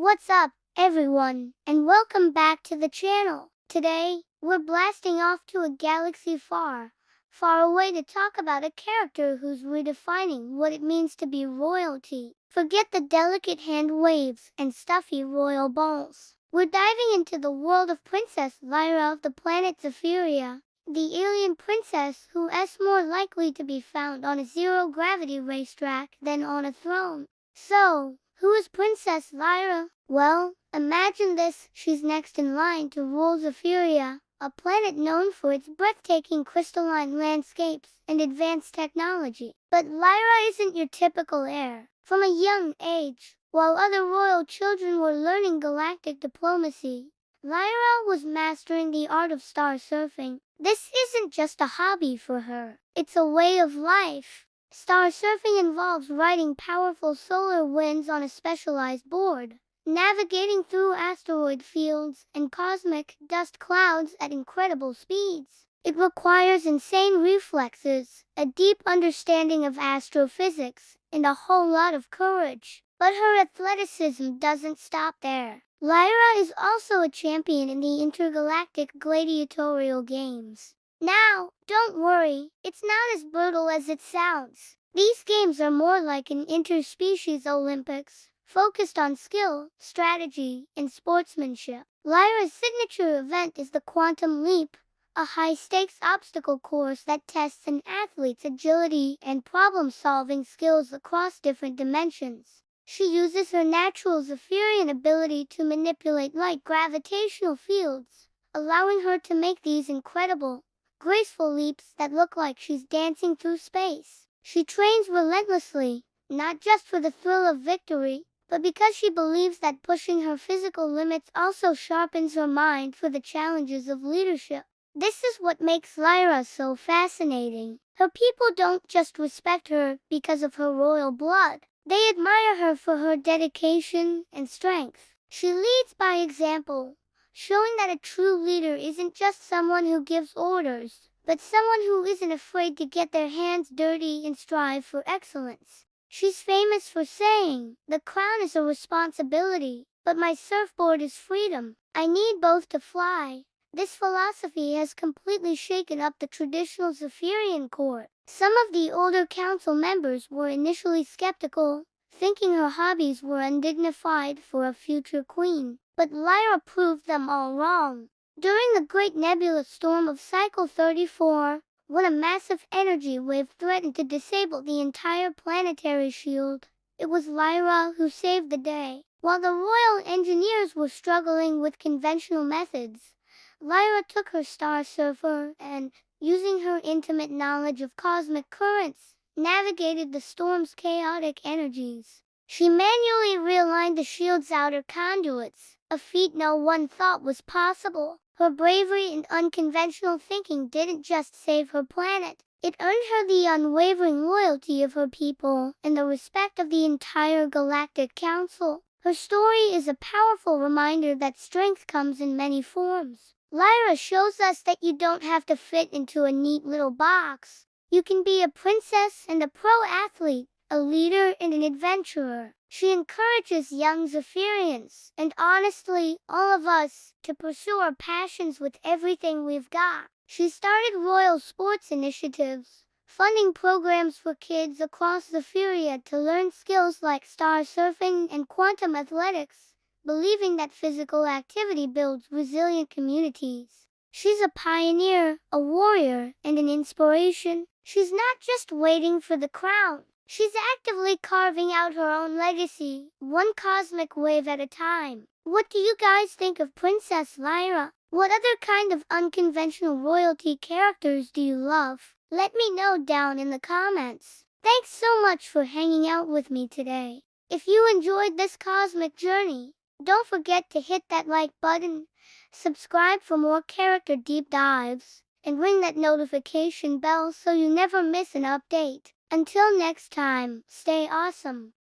What's up, everyone, and welcome back to the channel. Today, we're blasting off to a galaxy far, far away to talk about a character who's redefining what it means to be royalty. Forget the delicate hand waves and stuffy royal balls. We're diving into the world of Princess Lyra of the planet Zephyria, the alien princess who is more likely to be found on a zero-gravity racetrack than on a throne. So, who is Princess Lyra? Well, imagine this: she's next in line to rule Zephyria, a planet known for its breathtaking crystalline landscapes and advanced technology. But Lyra isn't your typical heir. From a young age, while other royal children were learning galactic diplomacy, Lyra was mastering the art of star surfing. This isn't just a hobby for her, it's a way of life. Star surfing involves riding powerful solar winds on a specialized board, navigating through asteroid fields and cosmic dust clouds at incredible speeds. It requires insane reflexes, a deep understanding of astrophysics, and a whole lot of courage. But her athleticism doesn't stop there. Lyra is also a champion in the intergalactic gladiatorial games. Now, don't worry, it's not as brutal as it sounds. These games are more like an interspecies Olympics, focused on skill, strategy, and sportsmanship. Lyra's signature event is the Quantum Leap, a high-stakes obstacle course that tests an athlete's agility and problem-solving skills across different dimensions. She uses her natural Zephyrian ability to manipulate light gravitational fields, allowing her to make these incredible, graceful leaps that look like she's dancing through space. She trains relentlessly, not just for the thrill of victory, but because she believes that pushing her physical limits also sharpens her mind for the challenges of leadership. This is what makes Lyra so fascinating. Her people don't just respect her because of her royal blood. They admire her for her dedication and strength. She leads by example, showing that a true leader isn't just someone who gives orders, but someone who isn't afraid to get their hands dirty and strive for excellence. She's famous for saying, "The crown is a responsibility, but my surfboard is freedom. I need both to fly." This philosophy has completely shaken up the traditional Zephyrian court. Some of the older council members were initially skeptical, thinking her hobbies were undignified for a future queen. But Lyra proved them all wrong. During the Great Nebula Storm of Cycle 34, when a massive energy wave threatened to disable the entire planetary shield, it was Lyra who saved the day. While the royal engineers were struggling with conventional methods, Lyra took her star surfer and, using her intimate knowledge of cosmic currents, navigated the storm's chaotic energies. She manually realigned the shield's outer conduits, a feat no one thought was possible. Her bravery and unconventional thinking didn't just save her planet, it earned her the unwavering loyalty of her people and the respect of the entire Galactic Council. Her story is a powerful reminder that strength comes in many forms. Lyra shows us that you don't have to fit into a neat little box. You can be a princess and a pro athlete, a leader and an adventurer. She encourages young Zephyrians, and honestly, all of us, to pursue our passions with everything we've got. She started royal sports initiatives, funding programs for kids across Zephyria to learn skills like star surfing and quantum athletics, believing that physical activity builds resilient communities. She's a pioneer, a warrior, and an inspiration. She's not just waiting for the crown. She's actively carving out her own legacy, one cosmic wave at a time. What do you guys think of Princess Lyra? What other kind of unconventional royalty characters do you love? Let me know down in the comments. Thanks so much for hanging out with me today. If you enjoyed this cosmic journey, don't forget to hit that like button, subscribe for more character deep dives, and ring that notification bell so you never miss an update. Until next time, stay awesome.